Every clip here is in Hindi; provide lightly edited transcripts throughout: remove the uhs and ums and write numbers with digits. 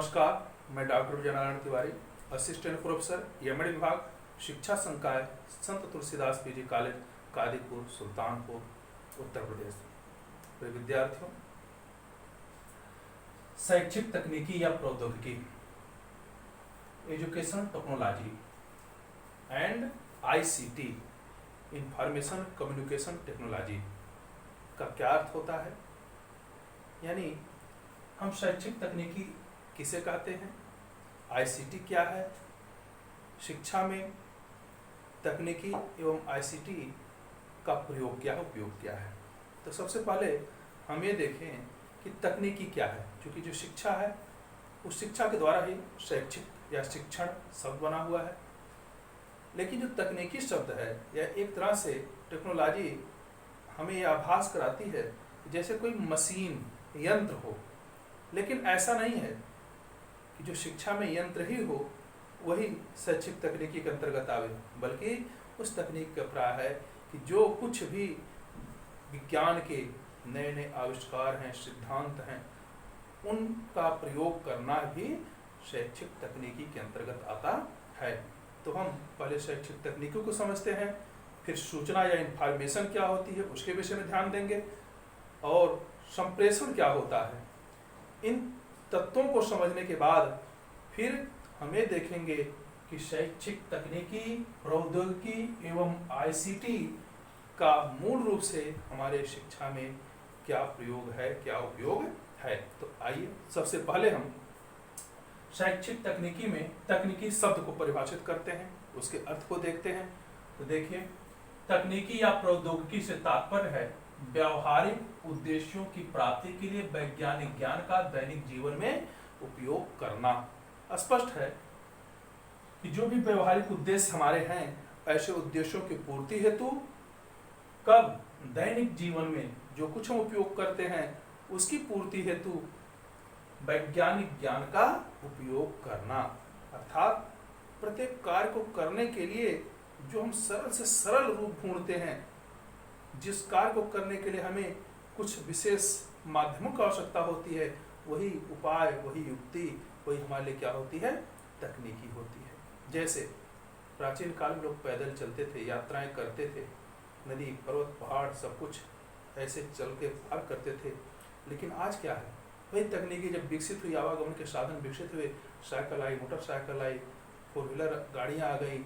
नमस्कार, मैं doctor Vijay Narayan Tiwari, assistant professor MD विभाग, शिक्षा संकाय, संत तुलसीदास पीजी कॉलेज, कादीपुर, सुल्तानपुर, उत्तर प्रदेश। तो विद्यार्थियों, शैक्षिक तकनीकी या प्रौद्योगिकी, education technology and ICT, information communication technology का क्या अर्थ होता है? यानी हम शैक्षिक तकनीकी किसे कहते हैं, आईसीटी क्या है, शिक्षा में तकनीकी एवं आईसीटी का प्रयोग क्या है, उपयोग क्या है। तो सबसे पहले हम ये देखें कि तकनीकी क्या है। क्योंकि जो शिक्षा है उस शिक्षा के द्वारा ही शैक्षिक या शिक्षण शब्द बना हुआ है, लेकिन जो तकनीकी शब्द है या एक तरह से टेक्नोलॉजी हमें यह आभास कराती है जैसे कोई मशीन, यंत्र हो, लेकिन ऐसा नहीं है कि जो शिक्षा में यंत्र ही हो वही शैक्षिक तकनीकी के अंतर्गत आवे, बल्कि उस तकनीक का प्राय है कि जो कुछ भी विज्ञान के नए नए आविष्कार हैं, सिद्धांत हैं, उनका प्रयोग करना भी शैक्षिक तकनीकी के अंतर्गत आता है। तो हम पहले शैक्षिक तकनीकों को समझते हैं, फिर सूचना या इंफॉर्मेशन क्या होती है उसके विषय में ध्यान देंगे, और संप्रेषण क्या होता है। इन तत्वों को समझने के बाद फिर हमें देखेंगे कि शैक्षिक तकनीकी, प्रौद्योगिकी एवं आईसीटी का मूल रूप से हमारे शिक्षा में क्या प्रयोग है, क्या उपयोग है। तो आइए सबसे पहले हम शैक्षिक तकनीकी में तकनीकी शब्द को परिभाषित करते हैं, उसके अर्थ को देखते हैं। तो देखिए, तकनीकी या प्रौद्योगिकी से तात्पर्य है व्यावहारिक उद्देश्यों की प्राप्ति के लिए वैज्ञानिक ज्ञान का दैनिक जीवन में उपयोग करना। स्पष्ट है कि जो भी व्यवहारिक उद्देश्य हमारे हैं, ऐसे उद्देश्यों की पूर्ति हेतु कब दैनिक जीवन में जो कुछ हम उपयोग करते हैं उसकी पूर्ति हेतु वैज्ञानिक ज्ञान का उपयोग करना। अर्थात प्रत्येक कार्य को करने के लिए जो हम सरल से सरल रूप ढूंढते हैं, जिस कार्य को करने के लिए हमें कुछ विशेष माध्यमों की आवश्यकता होती है, वही उपाय, वही युक्ति, वही हमारे लिए क्या होती है, तकनीकी होती है। जैसे प्राचीन काल में लोग पैदल चलते थे, यात्राएं करते थे, नदी, पर्वत, पहाड़ सब कुछ ऐसे चल के पार करते थे। लेकिन आज क्या है, वही तकनीकी जब विकसित हुई, आवागमन के साधन विकसित हुए, साइकिल आई, मोटरसाइकिल आई, 4 व्हीलर गाड़ियाँ आ गई,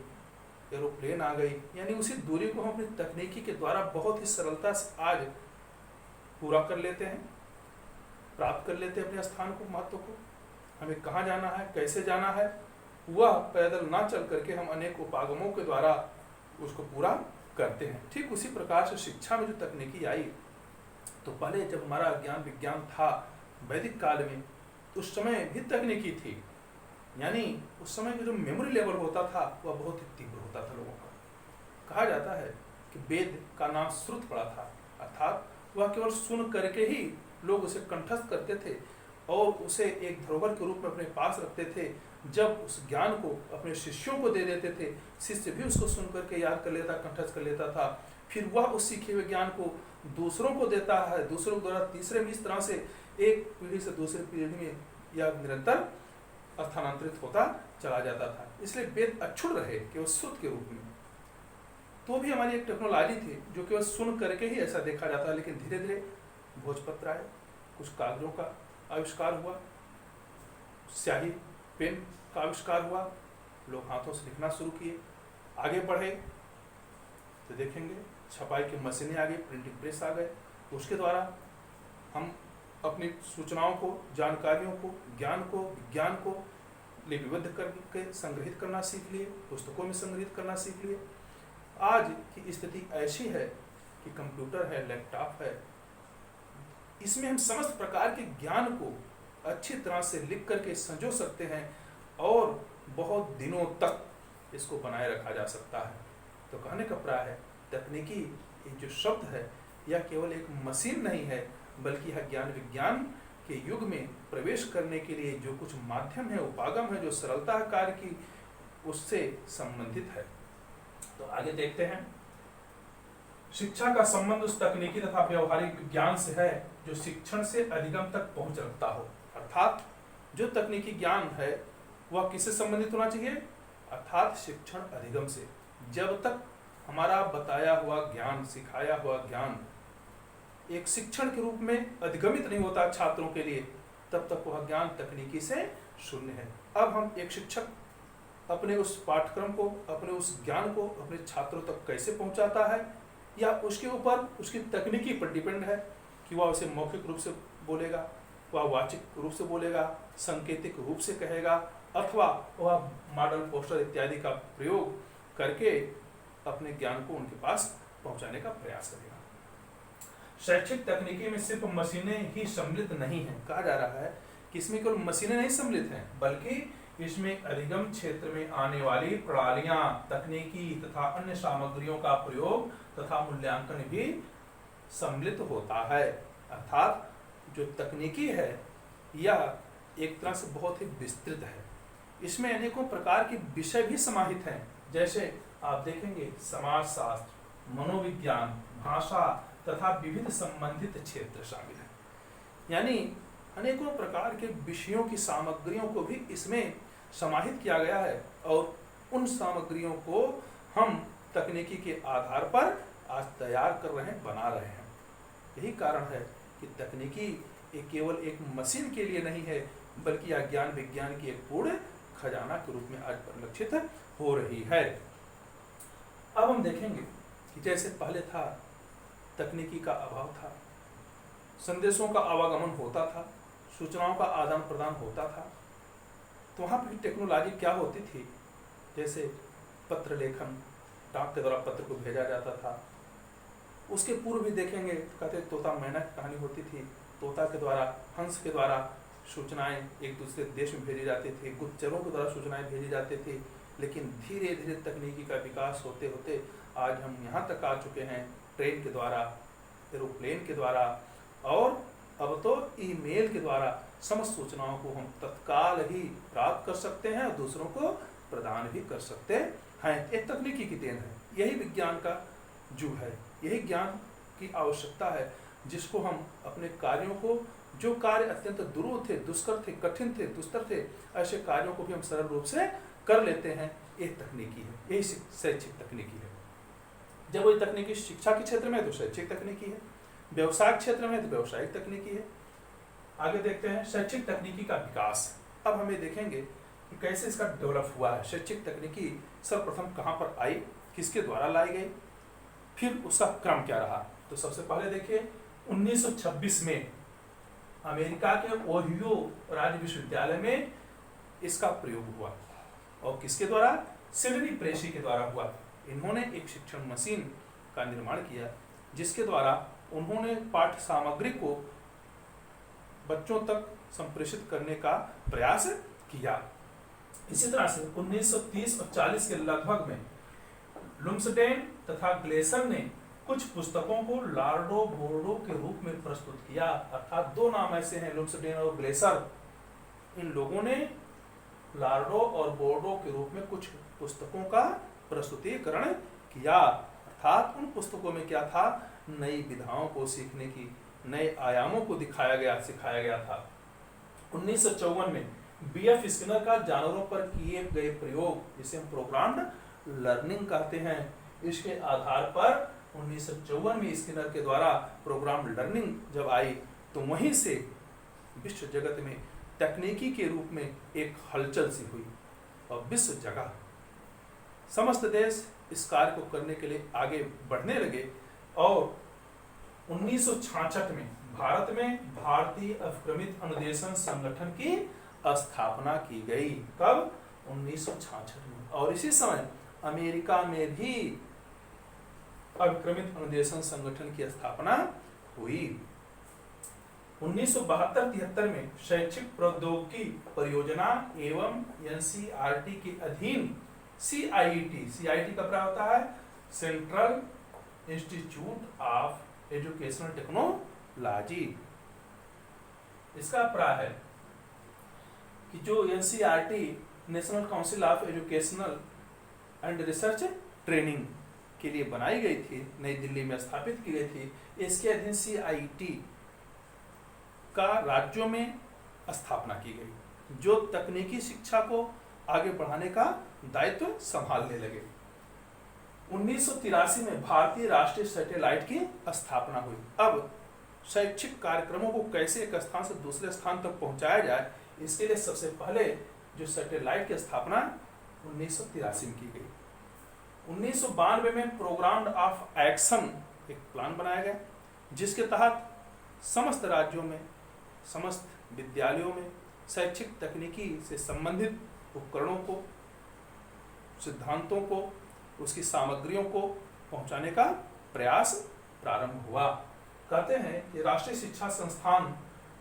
एरोप्लेन आ गई, यानी उसी दूरी को हम अपनी तकनीकी के द्वारा बहुत ही सरलता से आज पूरा कर लेते हैं, प्राप्त कर लेते हैं अपने स्थान को, महत्व को। हमें कहाँ जाना है, कैसे जाना है, वह पैदल ना चल करके हम अनेक उपागमों के द्वारा उसको पूरा करते हैं। ठीक उसी प्रकार से शिक्षा में जो तकनीकी आई, तो पहले जब हमारा ज्ञान विज्ञान था वैदिक काल में, उस समय भी तकनीकी थी। यानी उस समय का जो मेमोरी लेवल होता था वह बहुत ही तीव्र होता था लोगों का। कहा जाता है कि वेद का नाम श्रुत पड़ा था, अर्थात वह केवल सुन करके ही लोग उसे कंठस्थ करते थे और उसे एक धरोहर के रूप में अपने पास रखते थे। जब उस ज्ञान को अपने शिष्यों को दे देते थे, शिष्य भी उसको सुन करके याद कर लेता, कंठस्थ कर लेता था। फिर वह उस सीखे हुए ज्ञान को दूसरों को देता है, दूसरों के द्वारा तीसरे में, इस तरह से एक पीढ़ी से दूसरी पीढ़ी में यह निरंतर स्थानांतरित होता चला जाता था। इसलिए वेद अक्षुण रहे केवल श्रुत के रूप में। तो भी हमारी एक टेक्नोलॉजी थी जो केवल सुन करके ही ऐसा देखा जाता है, लेकिन धीरे धीरे भोजपत्र आए, कुछ कागजों का आविष्कार हुआ, स्याही पेन का आविष्कार हुआ, लोग हाथों से लिखना शुरू किए, आगे बढ़े तो देखेंगे छपाई की मशीनें आ गई, प्रिंटिंग प्रेस आ गए। उसके द्वारा हम अपनी सूचनाओं को, जानकारियों को, ज्ञान को, विज्ञान को लिपिबद्ध करके संग्रहित करना सीख लिए, पुस्तकों में संग्रहित करना सीख लिए। आज की स्थिति ऐसी है कि कंप्यूटर है, लैपटॉप है, इसमें हम समस्त प्रकार के ज्ञान को अच्छी तरह से लिख करके संजो सकते हैं और बहुत दिनों तक इसको बनाए रखा जा सकता है। तो कहने का प्राय है, तकनीकी जो शब्द है यह केवल एक मशीन नहीं है, बल्कि यह ज्ञान विज्ञान के युग में प्रवेश करने के लिए जो कुछ माध्यम है, उपागम है, जो सरलता कार्य की उससे संबंधित है। तो आगे देखते हैं, शिक्षा का संबंध उस तकनीकी तथा व्यवहारिक विज्ञान से है जो शिक्षण से अधिगम तक पहुंच रखता हो। अर्थात जो तकनीकी ज्ञान है वह किससे संबंधित होना चाहिए, अर्थात शिक्षण अधिगम से। जब तक हमारा बताया हुआ ज्ञान, सिखाया हुआ ज्ञान एक शिक्षण के रूप में अधिगमित नहीं होता छात्रों के लिए, तब तक वह ज्ञान तकनीकी से शून्य है। अब हम एक शिक्षक अपने उस पाठ्यक्रम को, अपने उस ज्ञान को अपने छात्रों तक कैसे पहुंचाता है, या उसके ऊपर उसकी तकनीकी पर डिपेंड है कि वह उसे मौखिक रूप से बोलेगा, वह वाचिक रूप से बोलेगा, सांकेतिक रूप से कहेगा, अथवा वह मॉडल, पोस्टर इत्यादि का प्रयोग करके अपने ज्ञान को उनके पास पहुंचाने का प्रयास करेगा। शैक्षिक तकनीकी में सिर्फ मशीनें ही सम्मिलित नहीं हैं। कहा जा रहा है कि इसमें केवल मशीनें नहीं सम्मिलित हैं, बल्कि इसमें अधिगम क्षेत्र में आने वाली प्रणालियां, तकनीकी तथा अन्य सामग्रियों का प्रयोग तथा मूल्यांकन भी सम्मिलित होता है। अर्थात जो तकनीकी है यह एक तरह से बहुत ही विस्तृत है। इसमें अनेकों प्रकार के विषय भी समाहित हैं, जैसे आप देखेंगे समाजशास्त्र, मनोविज्ञान, भाषा तथा विविध संबंधित क्षेत्र शामिल हैं। यानी अनेकों प्रकार के विषयों की सामग्रियों को भी इसमें समाहित किया गया है, और उन सामग्रियों को हम तकनीकी के आधार पर आज तैयार कर रहे हैं, बना रहे हैं। यही कारण है कि तकनीकी केवल एक मशीन के लिए नहीं है, बल्कि यह ज्ञान विज्ञान की एक पूर्ण खजाना के रूप में आज परिलक्षित हो रही है। अब हम देखेंगे कि जैसे पहले था, तकनीकी का अभाव था, संदेशों का आवागमन होता था, सूचनाओं का आदान प्रदान होता था, तो वहाँ पर टेक्नोलॉजी क्या होती थी, जैसे पत्र लेखन, डाक के द्वारा पत्र को भेजा जाता था। उसके पूर्व भी देखेंगे, कहते तोता मैना की कहानी होती थी, तोता के द्वारा, हंस के द्वारा सूचनाएं एक दूसरे देश में भेजी जाती थी, गुप्तचरों के द्वारा सूचनाएं भेजी जाती थी। लेकिन धीरे धीरे तकनीकी का विकास होते होते आज हम यहाँ तक आ चुके हैं, ट्रेन के द्वारा, एरोप्लेन के द्वारा, और अब तो ईमेल के द्वारा समस्त सूचनाओं को हम तत्काल ही प्राप्त कर सकते हैं और दूसरों को प्रदान भी कर सकते हैं। एक तकनीकी की देन है। यही विज्ञान का युग है, यही ज्ञान की आवश्यकता है, जिसको हम अपने कार्यों को, जो कार्य अत्यंत दुरूह थे, दुष्कर थे, कठिन थे, दुस्तर थे, ऐसे कार्यों को भी हम सरल रूप से कर लेते हैं। ये तकनीकी है, यही शैक्षिक तकनीकी है। जब वही तकनीकी शिक्षा के क्षेत्र में है तो शैक्षिक तकनीकी है, व्यवसाय क्षेत्र में है तो व्यवसायिक तकनीकी है। आगे देखते हैं शैक्षिक तकनीकी का विकास। अब हमें देखेंगे कि कैसे इसका डेवलप हुआ है। शैक्षिक तकनीकी सर्वप्रथम कहाँ पर आई, किसके द्वारा लाई गई, फिर उसका क्रम क्या रहा। तो सबसे पहले देखिए 1926 में अमेरिका के ओहियो राज्य विश्वविद्यालय में इसका प्रयोग हुआ, और किसके द्वारा, सिडनी प्रेसी के द्वारा हुआ। इन्होंने एक शिक्षण मशीन का निर्माण किया, जिसके द्वारा उन्होंने पाठ्य सामग्री को बच्चों तक संप्रेषित करने का प्रयास किया। इसी तरह से 1930 और 40 के लगभग में लुम्सडेन तथा ग्लेसर ने कुछ पुस्तकों को लार्डो बोर्डो के रूप में प्रस्तुत किया। अर्थात दो नाम ऐसे हैं, लुम्सडेन और ग्लेसर। इन लोगों ने लार्डो और बोर्डो के रूप में कुछ पुस्तकों का प्रस्तुतिकरण किया। अर्थात उन पुस्तकों में क्या था, नई विधाओं को सीखने की, नए आयामों को दिखाया गया, सिखाया गया था। 1954 में B.F. स्किनर का जानवरों पर किए गए प्रयोग, जिसे हम प्रोग्राम्ड लर्निंग कहते हैं, इसके आधार पर 1954 में स्किनर के द्वारा प्रोग्राम लर्निंग जब आई, तो वहीं से विश्व जगत में तकनीकी के रूप में एक हलचल सी हुई, और विश्व जगह समस्त देश इस कार्य को करने के लिए आगे बढ़ने लगे। और 1966 में भारत में भारतीय अभिक्रमित अनुदेशन संगठन की स्थापना की गई। कब? 1966 में। और इसी समय अमेरिका में भी अभिक्रमित अनुदेशन संगठन की स्थापना हुई। 1972-73 में शैक्षिक प्रौद्योगिकी परियोजना एवं NCERT के अधीन CIET का क्या होता है, central institute of educational technology. इसका अभिप्राय है कि जो NCERT national council of educational and research training के लिए बनाई गई थी, नई दिल्ली में स्थापित की गई थी, इसके अधीन CIET का राज्यों में स्थापना की गई। जो तकनीकी शिक्षा को आगे बढ़ाने का दायित्व संभालने लगे। 1983 में भारतीय राष्ट्रीय सैटेलाइट की स्थापना हुई। अब शैक्षिक कार्यक्रमों को कैसे एक स्थान से दूसरे स्थान तक पहुंचाया जाए, इसके लिए सबसे पहले जो सैटेलाइट की स्थापना 1983 में की गई। 1992 में प्रोग्राम ऑफ एक्शन एक प्लान बनाया गया, जिसके तहत समस्त राज्यों में, समस्त विद्यालयों में शैक्षिक तकनीकी से संबंधित उपकरणों को, सिद्धांतों को, उसकी सामग्रियों को पहुंचाने का प्रयास प्रारंभ हुआ। कहते हैं कि राष्ट्रीय शिक्षा संस्थान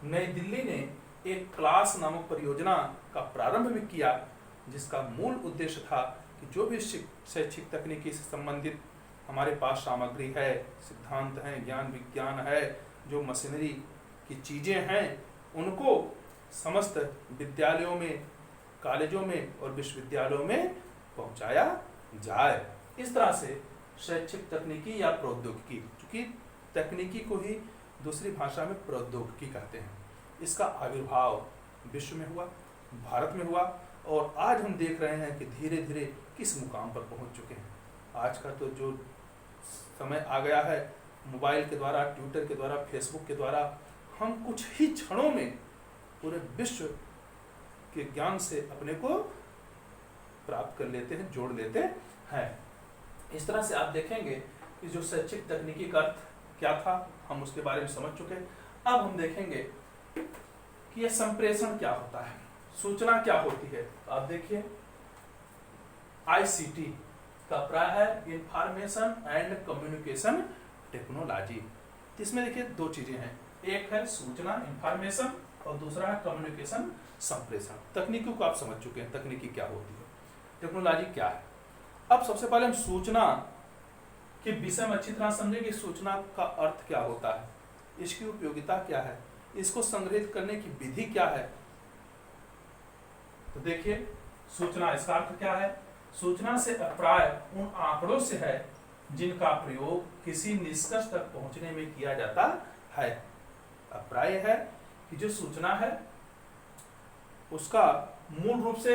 नई दिल्ली ने एक क्लास नामक परियोजना का प्रारंभ भी किया, जिसका मूल उद्देश्य था कि जो भी शैक्षिक तकनीकी से संबंधित हमारे पास सामग्री है, सिद्धांत हैं, ज्ञान विज्ञान है, जो मशीनरी की चीज़ें हैं, उनको समस्त विद्यालयों में, कॉलेजों में और विश्वविद्यालयों में पहुंचाया जाए। इस तरह से शैक्षिक तकनीकी या प्रौद्योगिकी, क्योंकि तकनीकी को ही दूसरी भाषा में प्रौद्योगिकी कहते हैं, इसका आविर्भाव विश्व में हुआ, भारत में हुआ, और आज हम देख रहे हैं कि धीरे धीरे किस मुकाम पर पहुंच चुके हैं। आज का तो जो समय आ गया है, मोबाइल के द्वारा, ट्विटर के द्वारा, फेसबुक के द्वारा हम कुछ ही क्षणों में पूरे विश्व के ज्ञान से अपने को प्राप्त कर लेते हैं, जोड़ लेते हैं। इस तरह से आप देखेंगे कि जो शैक्षिक तकनीकी का अर्थ क्या था, हम उसके बारे में समझ चुके हैं। अब हम देखेंगे कि यह संप्रेषण क्या होता है, सूचना क्या होती है। तो आप देखिए, ICT का प्राय है इंफॉर्मेशन एंड कम्युनिकेशन टेक्नोलॉजी। इसमें देखिए दो चीजें हैं, एक है सूचना इंफॉर्मेशन और दूसरा है कम्युनिकेशन संप्रेषण। तकनीकी को आप समझ चुके हैं, तकनीकी क्या होती है, टेक्नोलॉजी क्या है। अब सबसे पहले हम सूचना के विषय में अच्छी तरह समझें कि सूचना का अर्थ क्या होता है, इसकी उपयोगिता क्या है, इसको संग्रहित करने की विधि क्या है। तो देखिए, सूचना, इसका अर्थ क्या है। सूचना से अभिप्राय उन आंकड़ों से है जिनका प्रयोग किसी निष्कर्ष तक पहुंचने में किया जाता है। अभिप्राय है कि जो सूचना है उसका मूल रूप से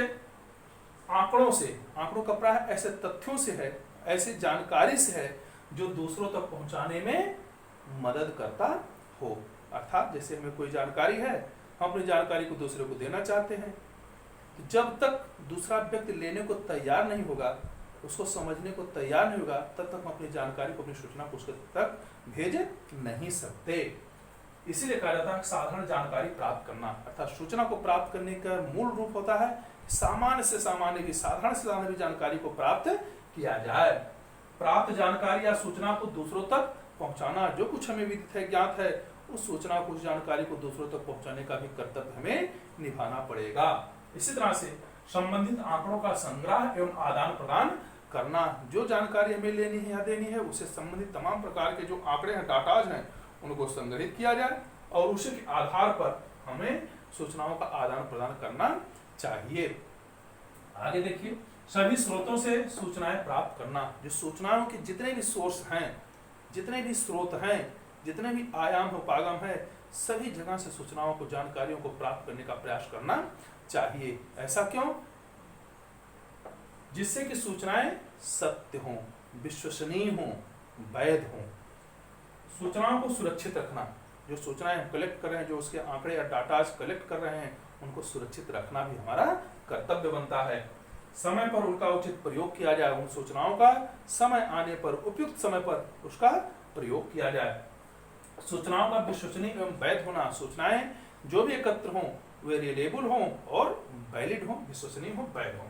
आंकड़ों से, आंकड़ों का प्राय ऐसे तथ्यों से है, ऐसी जानकारी से है जो दूसरों तक पहुंचाने में मदद करता हो। अर्थात जैसे हमें कोई जानकारी है, हम अपनी जानकारी को दूसरे को देना चाहते हैं, तो जब तक दूसरा व्यक्ति लेने को तैयार नहीं होगा, उसको समझने को तैयार नहीं होगा, तब तक हम अपनी जानकारी को, अपनी सूचना को उसके तक भेज नहीं सकते। इसीलिए कहा जाता है साधारण जानकारी प्राप्त करना, अर्थात सूचना को प्राप्त करने का मूल रूप होता है सामान्य से सामान्य भी, साधारण से साधारण भी जानकारी को प्राप्त किया जाए। प्राप्त जानकारी या सूचना को दूसरों तक पहुंचाना, जो कुछ हमें विदित है, ज्ञात है, उस सूचना को, उस जानकारी को दूसरों तक पहुंचाने का भी कर्तव्य हमें निभाना पड़ेगा। इसी तरह से संबंधित आंकड़ों का संग्रह एवं आदान प्रदान करना, जो जानकारी हमें लेनी है या देनी है, उससे संबंधित तमाम प्रकार के जो आंकड़े हैं, डाटाज हैं, उनको संग्रहित किया जाए और उसी के आधार पर हमें सूचनाओं का आदान प्रदान करना चाहिए। आगे देखिए, सभी स्रोतों से सूचनाएं प्राप्त करना, जो सूचनाओं के जितने भी सोर्स हैं, जितने भी स्रोत हैं, जितने भी आयाम उपागम है, सभी जगह से सूचनाओं को, जानकारियों को प्राप्त करने का प्रयास करना चाहिए। ऐसा क्यों? जिससे कि सूचनाएं सत्य हों, विश्वसनीय हों, वैध हों। सूचनाओं को सुरक्षित रखना, जो सूचनाएं हम कलेक्ट कर रहे हैं, जो उसके आंकड़े या डाटाज कलेक्ट कर रहे हैं, उनको सुरक्षित रखना भी हमारा कर्तव्य बनता है। समय पर उनका उचित प्रयोग किया जाए, उन सूचनाओं का समय आने पर, उपयुक्त समय पर उसका प्रयोग किया जाए। सूचनाओं का विश्वसनीय एवं वैध होना, सूचनाएं जो भी एकत्र हों वे रिलेबल हों और वैलिड हों, विश्वसनीय हों, वैध हों।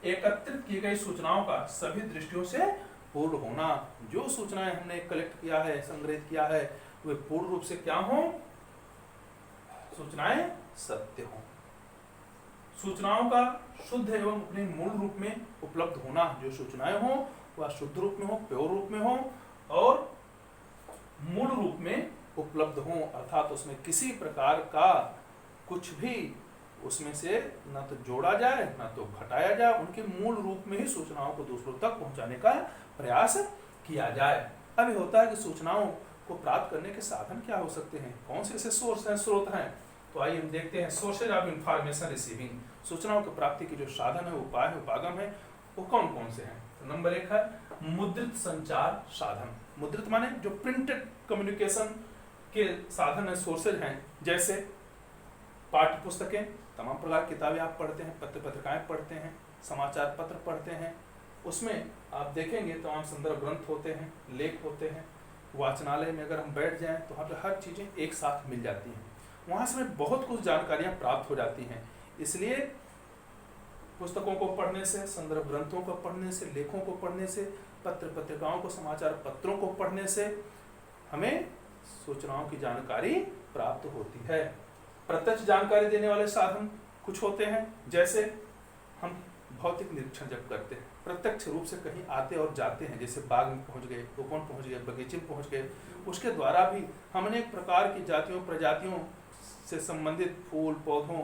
एकत्रित की गई सूचनाओं का सभी दृष्टियों से पूर्ण होना, जो सूचनाएं हमने कलेक्ट किया है, संग्रहित किया है, वे पूर्ण रूप से क्या हों? सूचनाएं सत्य हों। सूचनाओं का शुद्ध एवं अपने मूल रूप में उपलब्ध होना, जो सूचनाएं हों वह शुद्ध रूप में हो, प्योर रूप में हो और मूल रूप में उपलब्ध हों, अर्थात उसमें किसी प्रकार का कुछ भी उसमें से न तो जोड़ा जाए न तो घटाया जाए, उनके मूल रूप में ही सूचनाओं को दूसरों तक पहुंचाने का प्रयास किया जाए। अब ये होता है कि सूचनाओं को प्राप्त करने के साधन क्या हो सकते हैं, कौन से ऐसे सोर्स हैं, स्रोत हैं तो आइए हम देखते हैं सोर्सेज ऑफ इंफॉर्मेशन रिसीविंग, सूचनाओं की प्राप्ति के जो साधन है, उपाय है, उपागम है, वो कौन कौन से हैं। तो नंबर 1 है मुद्रित संचार साधन। मुद्रित माने जो प्रिंटेड कम्युनिकेशन के साधन है, सोर्सेज हैं, जैसे पाठ्य पुस्तकें, तमाम प्रकार की किताबें आप पढ़ते हैं, पत्र पत्रिकाएं पढ़ते हैं, समाचार पत्र पढ़ते हैं, उसमें आप देखेंगे तमाम संदर्भ ग्रंथ होते हैं, लेख होते हैं। वाचनालय में अगर हम बैठ जाएं तो वहाँ पे हर चीज़ें एक साथ मिल जाती हैं, वहाँ से हमें बहुत कुछ जानकारियाँ प्राप्त हो जाती हैं। इसलिए पुस्तकों को पढ़ने से, संदर्भ ग्रंथों को पढ़ने से, लेखों को पढ़ने से, पत्र पत्रिकाओं को, समाचार पत्रों को पढ़ने से हमें सूचनाओं की जानकारी प्राप्त होती है। प्रत्यक्ष जानकारी देने वाले साधन कुछ होते हैं, जैसे हम भौतिक निरीक्षण जब करते हैं, प्रत्यक्ष रूप से कहीं आते और जाते हैं, जैसे बाग में पहुंच गए, उपवन पहुंच गए, बगीचे में पहुंच गए, उसके द्वारा भी हम अनेक प्रकार की जातियों प्रजातियों से संबंधित फूल, पौधों,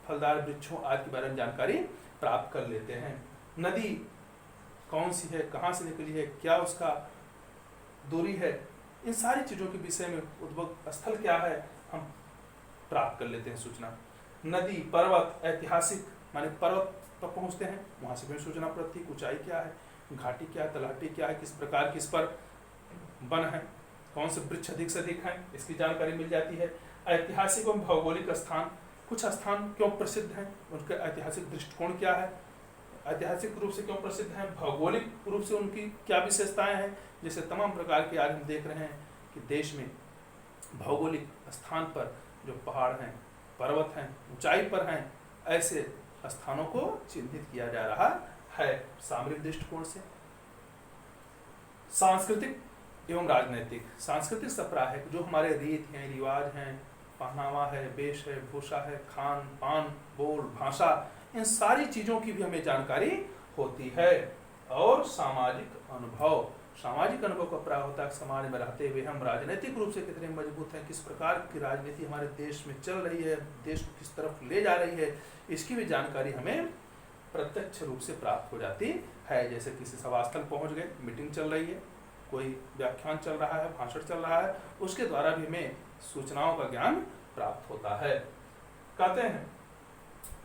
फलदार वृक्षों आदि के बारे में जानकारी प्राप्त कर लेते हैं। नदी कौन सी है, कहाँ से निकली है, क्या उसका दूरी है, इन सारी चीज़ों के विषय में, उद्भव स्थल क्या है, हम प्राप्त कर लेते हैं सूचना। नदी, पर्वत, ऐतिहासिक माने पर्वत पर पहुंचते हैं, वहां से भी सूचना प्राप्ति, ऊंचाई क्या है, घाटी क्या है, तलहटी क्या है, किस प्रकार की इस पर वन है, कौन से वृक्ष अधिक से अधिक हैं, इसकी जानकारी मिल जाती है। ऐतिहासिक एवं भौगोलिक स्थान, कुछ स्थान क्यों प्रसिद्ध हैं, उनका ऐतिहासिक दृष्टिकोण क्या है, ऐतिहासिक रूप से क्यों प्रसिद्ध हैं, भौगोलिक रूप से उनकी क्या विशेषताएं हैं। जैसे तमाम प्रकार के आज हम देख रहे हैं कि देश में भौगोलिक स्थान पर जो पहाड़ हैं, पर्वत हैं, ऊंचाई पर हैं, ऐसे स्थानों को चिन्हित किया जा रहा है सामरिक दृष्टिकोण से। सांस्कृतिक एवं राजनैतिक, सांस्कृतिक सप्राह है, जो हमारे रीत हैं, रिवाज हैं, पहनावा है, वेश है, भूषा है, खान पान, बोल, भाषा, इन सारी चीजों की भी हमें जानकारी होती है। और सामाजिक अनुभव, सामाजिक अनुभव का प्राय होता है समाज में रहते हुए हम राजनीतिक रूप से कितने मजबूत हैं, किस प्रकार की राजनीति हमारे देश में चल रही है, देश को किस तरफ ले जा रही है, इसकी भी जानकारी हमें प्रत्यक्ष रूप से प्राप्त हो जाती है। जैसे किसी सभा स्थल पहुंच गए, मीटिंग चल रही है, कोई व्याख्यान चल रहा है, भाषण चल रहा है, उसके द्वारा भी हमें सूचनाओं का ज्ञान प्राप्त होता है। कहते हैं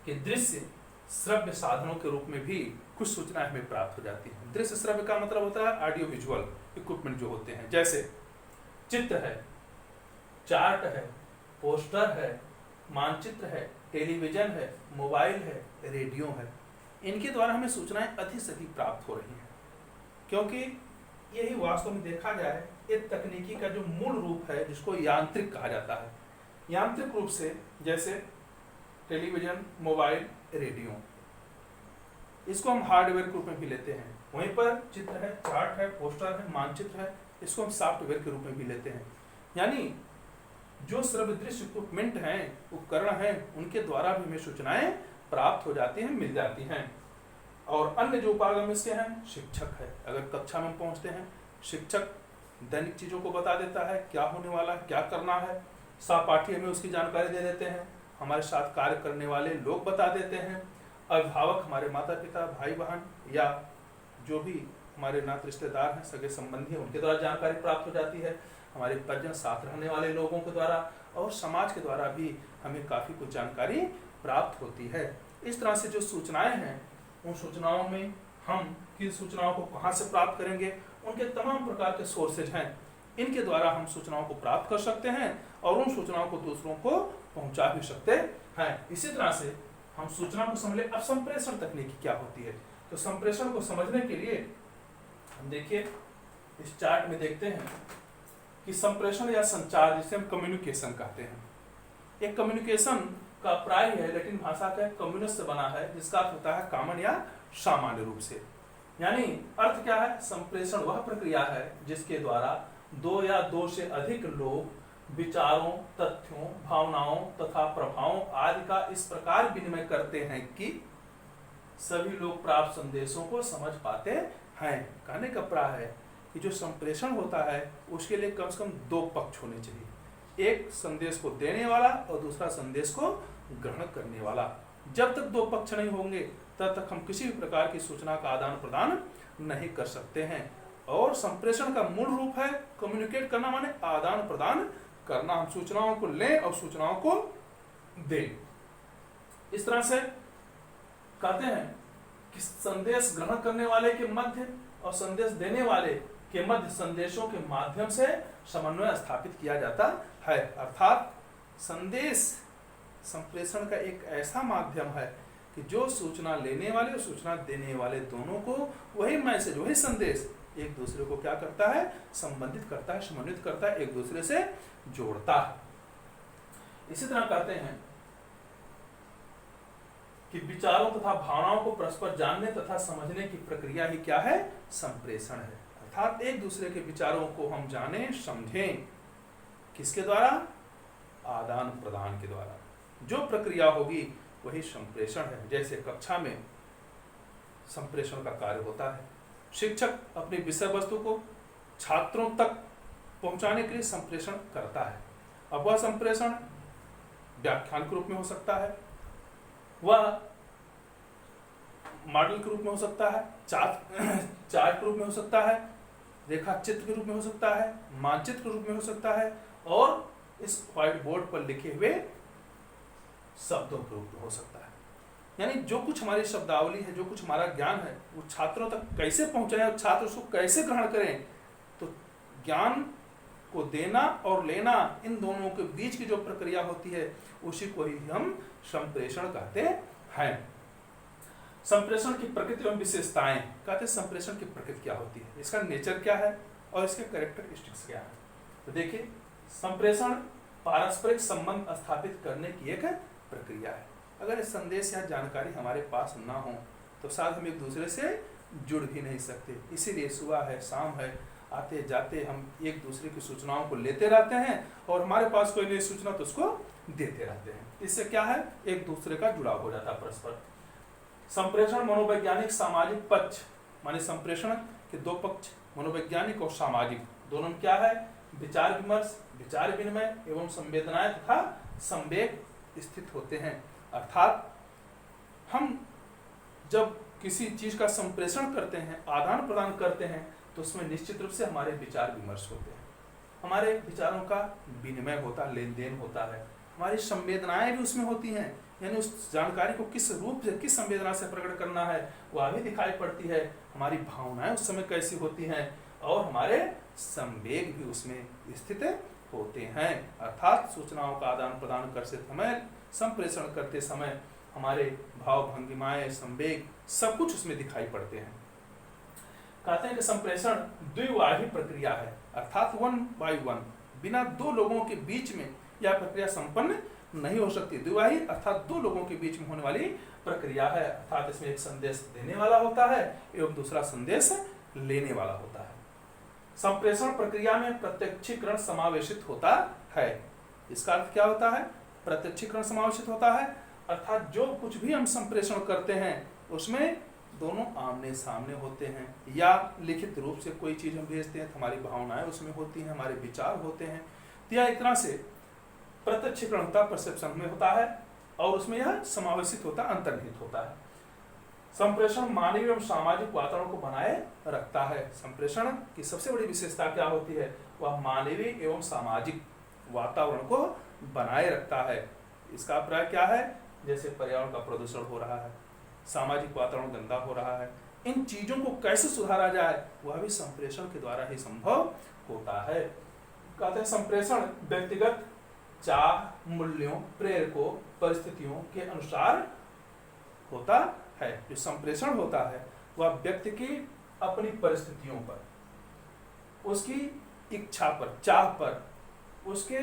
कि दृश्य श्रव्य साधनों के रूप में भी कुछ सूचनाएं हमें प्राप्त हो जाती हैं। दृश्य श्रव्य का मतलब होता है ऑडियो विजुअल इक्विपमेंट जो होते हैं, जैसे चित्र है, चार्ट है, पोस्टर है, मानचित्र है, टेलीविजन है, मोबाइल है, रेडियो है, इनके द्वारा हमें सूचनाएं अधिक से अधिक प्राप्त हो रही हैं। क्योंकि यही वास्तव में देखा जाए एक तकनीकी का जो मूल रूप है, जिसको यांत्रिक कहा जाता है। यांत्रिक रूप से जैसे टेलीविजन, मोबाइल, रेडियो, इसको हम हार्डवेयर के रूप में भी लेते हैं। वहीं पर चित्र है, चार्ट है, पोस्टर है, मानचित्र है, इसको हम सॉफ्टवेयर के रूप में भी लेते हैं। यानी जो श्रव्य दृश्य इक्विपमेंट हैं, उपकरण हैं, उनके द्वारा भी हमें सूचनाएं प्राप्त हो जाती हैं, मिल जाती हैं। और अन्य जो उपागम इसके हैं, शिक्षक है, अगर कक्षा में पहुंचते हैं, शिक्षक दैनिक चीजों को बता देता है, क्या होने वाला है, क्या करना है, सहपाठी हमें उसकी जानकारी दे देते हैं, हमारे साथ कार्य करने वाले लोग बता देते हैं, अभिभावक हमारे माता पिता, भाई बहन या जो भी हमारे नाते रिश्तेदार हैं, सगे संबंधी हैं, उनके द्वारा जानकारी प्राप्त हो जाती है, हमारे परिजन, साथ रहने वाले लोगों के द्वारा और समाज के द्वारा भी हमें काफ़ी कुछ जानकारी प्राप्त होती है। इस तरह से जो सूचनाएं हैं, उन सूचनाओं में हम किन सूचनाओं को कहाँ से प्राप्त करेंगे, उनके तमाम प्रकार के सोर्सेज हैं, इनके द्वारा हम सूचनाओं को प्राप्त कर सकते हैं और उन सूचनाओं को दूसरों को पहुंचा भी सकते हैं। इसी तरह से हम सूचना को समझ ले। अब संप्रेषण तकनीकी क्या होती है, तो संप्रेषण को समझने के लिए हम देखिए इस चार्ट में देखते हैं कि संप्रेषण या संचार, जिसे हम कम्युनिकेशन कहते हैं, एक कम्युनिकेशन का प्राय है लैटिन भाषा का कम्युनिस से बना है, जिसका अर्थ होता है कॉमन या सामान्य रूप से। यानी अर्थ क्या है, संप्रेषण वह प्रक्रिया है जिसके द्वारा दो या दो से अधिक लोग विचारों, तथ्यों, भावनाओं तथा प्रभावों आदि का इस प्रकार विनिमय करते हैं कि सभी लोग प्राप्त संदेशों को समझ पाते हैं। कहने का प्राय है कि जो संप्रेषण होता है उसके लिए कम से कम दो पक्ष होने चाहिए, एक संदेश को देने वाला और दूसरा संदेश को ग्रहण करने वाला। जब तक दो पक्ष नहीं होंगे तब तक हम किसी भी प्रकार की सूचना का आदान प्रदान नहीं कर सकते हैं। और संप्रेषण का मूल रूप है कम्युनिकेट करना, माने आदान प्रदान करना। हम सूचनाओं को लें और सूचनाओं को दे। इस तरह से कहते हैं कि संदेश ग्रहण करने वाले के मध्य और संदेश देने वाले के मध्य संदेशों के माध्यम से समन्वय स्थापित किया जाता है। अर्थात संदेश संप्रेषण का एक ऐसा माध्यम है कि जो सूचना लेने वाले और सूचना देने वाले दोनों को वही मैसेज, वही संदेश एक दूसरे को क्या करता है, संबंधित करता है, समन्वित करता है, एक दूसरे से जोड़ता है। इसी तरह कहते हैं कि विचारों तथा भावनाओं को परस्पर जानने तथा समझने की प्रक्रिया ही क्या है, संप्रेषण है। अर्थात एक दूसरे के विचारों को हम जाने समझें, किसके द्वारा, आदान प्रदान के द्वारा। जो प्रक्रिया होगी वही संप्रेषण है। जैसे कक्षा में संप्रेषण का कार्य होता है, शिक्षक अपनी विषय वस्तु को छात्रों तक पहुंचाने के लिए संप्रेषण करता है। अब वह संप्रेषण व्याख्यान के रूप में हो सकता है, वह मॉडल के रूप में हो सकता है, चार्ट के रूप में हो सकता है, रेखा चित्र के रूप में हो सकता है, मानचित्र के रूप में हो सकता है, और इस व्हाइट बोर्ड पर लिखे हुए शब्दों के रूप में हो सकता है। यानी जो कुछ हमारी शब्दावली है, जो कुछ हमारा ज्ञान है, वो छात्रों तक कैसे पहुंचाएं और छात्र उसको कैसे ग्रहण करें। तो ज्ञान को देना और लेना, इन दोनों के बीच की जो प्रक्रिया होती है उसी को ही हम संप्रेषण कहते हैं। संप्रेषण की प्रकृति एवं विशेषताएं, कहते हैं संप्रेषण की प्रकृति क्या होती है, इसका नेचर क्या है और इसके कैरेक्टरिस्टिक्स क्या है। तो देखिए, संप्रेषण पारस्परिक संबंध स्थापित करने की एक प्रक्रिया है। अगर संदेश या जानकारी हमारे पास ना हो तो शायद हम एक दूसरे से जुड़ भी नहीं सकते। इसीलिए सुबह है, शाम है, आते जाते हम एक दूसरे की सूचनाओं को लेते रहते हैं और हमारे पास कोई नई सूचना तो उसको देते रहते हैं। इससे क्या है, एक दूसरे का जुड़ाव हो जाता है परस्पर। संप्रेषण मनोवैज्ञानिक सामाजिक पक्ष, माने संप्रेषण के दो पक्ष, मनोवैज्ञानिक और सामाजिक, दोनों में क्या है, विचार विमर्श, विचार विनिमय एवं संवेदनाएं तथा संवेग स्थित होते हैं। अर्थात हम जब किसी चीज का संप्रेषण करते हैं, आदान प्रदान करते हैं, तो उसमें निश्चित रूप से हमारे विचार विमर्श होते हैं, हमारे विचारों का विनिमय होता है, लेन देन होता है, हमारी संवेदनाएं भी उसमें होती हैं। यानी उस जानकारी को किस रूप से, किस संवेदना से प्रकट करना है वह भी दिखाई पड़ती है। हमारी भावनाएं उस समय कैसी होती हैं और हमारे संवेग भी उसमें स्थित होते हैं। अर्थात सूचनाओं का आदान प्रदान करते समय, संप्रेषण करते समय हमारे भाव भंगिमाएं, संवेग सब कुछ उसमें दिखाई पड़ते हैं। कहते हैं कि संप्रेषण द्विवाही प्रक्रिया है, अर्थात 1 by 1, बिना दो लोगों के बीच में यह प्रक्रिया संपन्न नहीं हो सकती। द्विवाही अर्थात दो लोगों के बीच में होने वाली प्रक्रिया है। अर्थात इसमें एक संदेश देने वाला होता है एवं दूसरा संदेश लेने वाला होता है। संप्रेषण प्रक्रिया में प्रत्यक्षीकरण समावेशित होता है। इसका अर्थ क्या होता है, प्रत्यक्षीकरण समावेशित होता है अर्थात जो कुछ भी हम संप्रेषण करते हैं उसमें दोनों आमने सामने होते हैं, या लिखित रूप से कोई चीज हम भेजते हैं तो हमारी भावनाएं उसमें होती हैं, हमारे विचार होते हैं। या एक तरह से प्रत्यक्षीकरण होता, परसेप्शन में होता है और उसमें यह समावेशित होता, अंतर्निहित होता है। संप्रेषण मानवीय एवं सामाजिक वातावरण को बनाए रखता है। संप्रेषण की सबसे बड़ी विशेषता क्या होती है, वह मानवीय एवं सामाजिक वातावरण को बनाए रखता है। इसका अभिप्राय क्या है, जैसे पर्यावरण का प्रदूषण हो रहा है, सामाजिक वातावरण गंदा हो रहा है, इन चीजों को कैसे सुधारा जाए वह भी संप्रेषण के द्वारा ही संभव होता है। कहते हैं संप्रेषण व्यक्तिगत चाह, मूल्यों, प्रेरकों, परिस्थितियों के अनुसार होता है। जो संप्रेषण होता है वह व्यक्ति की अपनी परिस्थितियों पर, उसकी इच्छा पर, चाह पर, उसके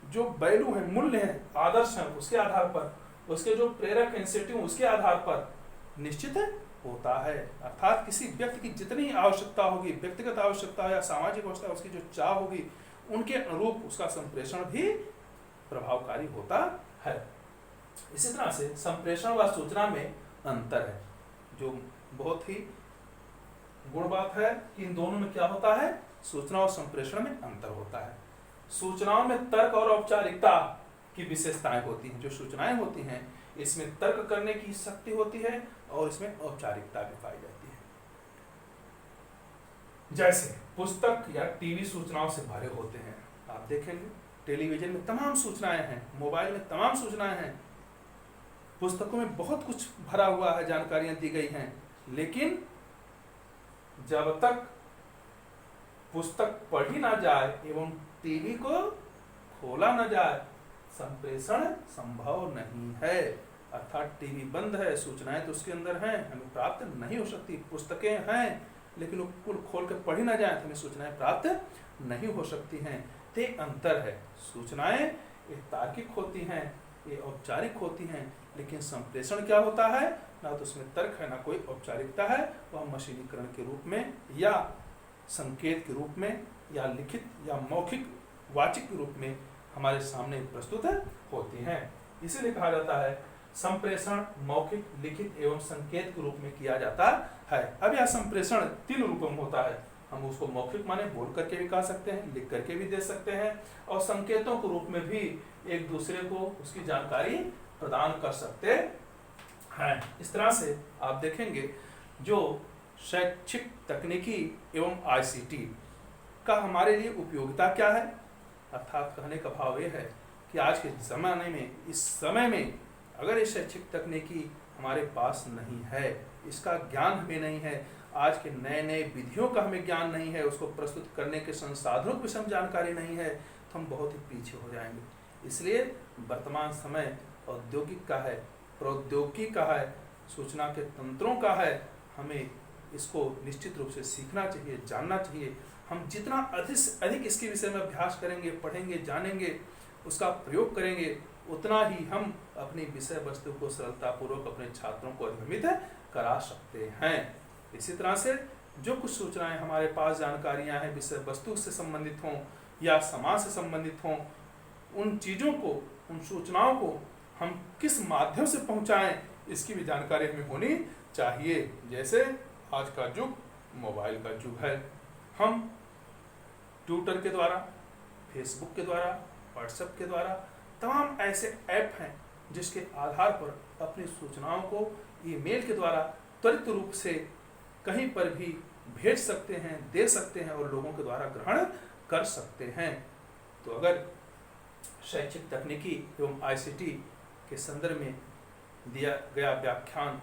जो वैल्यू है, मूल्य है, आदर्श है, उसके आधार पर, उसके जो प्रेरक इंसेंटिव उसके आधार पर निश्चित होता है। अर्थात किसी व्यक्ति की जितनी आवश्यकता होगी, व्यक्तिगत आवश्यकता या सामाजिक आवश्यकता, उसकी जो चाह होगी उनके अनुरूप उसका संप्रेषण भी प्रभावकारी होता है। इसी तरह से संप्रेषण व सूचना में अंतर है, जो बहुत ही गुण बात है कि इन दोनों में क्या होता है, सूचना और संप्रेषण में अंतर होता है। सूचनाओं में तर्क और औपचारिकता की विशेषताएं होती हैं। जो सूचनाएं होती हैं इसमें तर्क करने की शक्ति होती है और इसमें औपचारिकता भी पाई जाती है। जैसे पुस्तक या टीवी सूचनाओं से भरे होते हैं, आप देखेंगे टेलीविजन में तमाम सूचनाएं हैं, मोबाइल में तमाम सूचनाएं हैं, पुस्तकों में बहुत कुछ भरा हुआ है, जानकारियां दी गई हैं, लेकिन जब तक पुस्तक पढ़ी ना जाए एवं टीवी को खोला ना जाए, संप्रेषण संभव नहीं है। अर्थात टीवी बंद है, सूचनाएं तो उसके अंदर हैं, हमें प्राप्त नहीं हो सकती, पुस्तकें हैं लेकिन वो खोल के पढ़ी ना जाए तो हमें सूचनाएं प्राप्त नहीं हो सकती हैं। ते अंतर है, सूचनाएं ये तार्किक होती हैं, ये औपचारिक होती हैं, लेकिन संप्रेषण क्या होता है, ना तो उसमें तर्क है ना कोई औपचारिकता है, वह मशीनीकरण के रूप में या संकेत के रूप में या लिखित या मौखिक वाचिक के रूप में हमारे सामने प्रस्तुत होती हैं। इसीलिए कहा जाता है संप्रेषण मौखिक, लिखित एवं संकेत के रूप में किया जाता है। अब यह संप्रेषण 3 रूपों में होता है। हम उसको मौखिक माने बोल करके भी कह सकते हैं, लिख करके भी दे सकते हैं, और संकेतों के रूप में भी एक दूसरे को उसकी जानकारी प्रदान कर सकते हैं। इस तरह से आप देखेंगे जो शैक्षिक तकनीकी एवं ICT का हमारे लिए उपयोगिता क्या है, अर्थात कहने का भाव यह है कि आज के ज़माने में, इस समय में अगर ये शैक्षिक तकनीकी हमारे पास नहीं है, इसका ज्ञान हमें नहीं है, आज के नए नए विधियों का हमें ज्ञान नहीं है, उसको प्रस्तुत करने के संसाधनों की विषय जानकारी नहीं है, तो हम बहुत ही पीछे हो जाएंगे। इसलिए वर्तमान समय औद्योगिक का है, प्रौद्योगिकी का है, सूचना के तंत्रों का है, हमें इसको निश्चित रूप से सीखना चाहिए, जानना चाहिए। हम जितना अधिक इसके विषय में अभ्यास करेंगे, पढ़ेंगे, जानेंगे, उसका प्रयोग करेंगे, उतना ही हम अपनी विषय वस्तु को सरलतापूर्वक अपने छात्रों को अधिगमित करा सकते हैं। इसी तरह से जो कुछ सूचनाएं हमारे पास, जानकारियां हैं, विषय वस्तु से संबंधित हों या समाज से संबंधित हों, उन चीज़ों को, उन सूचनाओं को हम किस माध्यम से पहुंचाएं, इसकी भी जानकारी हमें होनी चाहिए। जैसे आज का युग मोबाइल का युग है, हम ट्विटर के द्वारा, फेसबुक के द्वारा, व्हाट्सएप के द्वारा तमाम ऐसे ऐप हैं जिसके आधार पर अपनी सूचनाओं को ईमेल के द्वारा त्वरित रूप से कहीं पर भी भेज सकते हैं, दे सकते हैं और लोगों के द्वारा ग्रहण कर सकते हैं। तो अगर शैक्षिक तकनीकी एवं ICT के संदर्भ में दिया गया व्याख्यान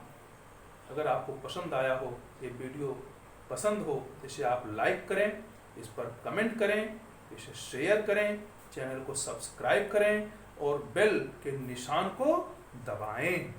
अगर आपको पसंद आया हो, ये वीडियो पसंद हो, तो इसे आप लाइक करें, इस पर कमेंट करें, इसे शेयर करें, चैनल को सब्सक्राइब करें और बेल के निशान को दबाएं।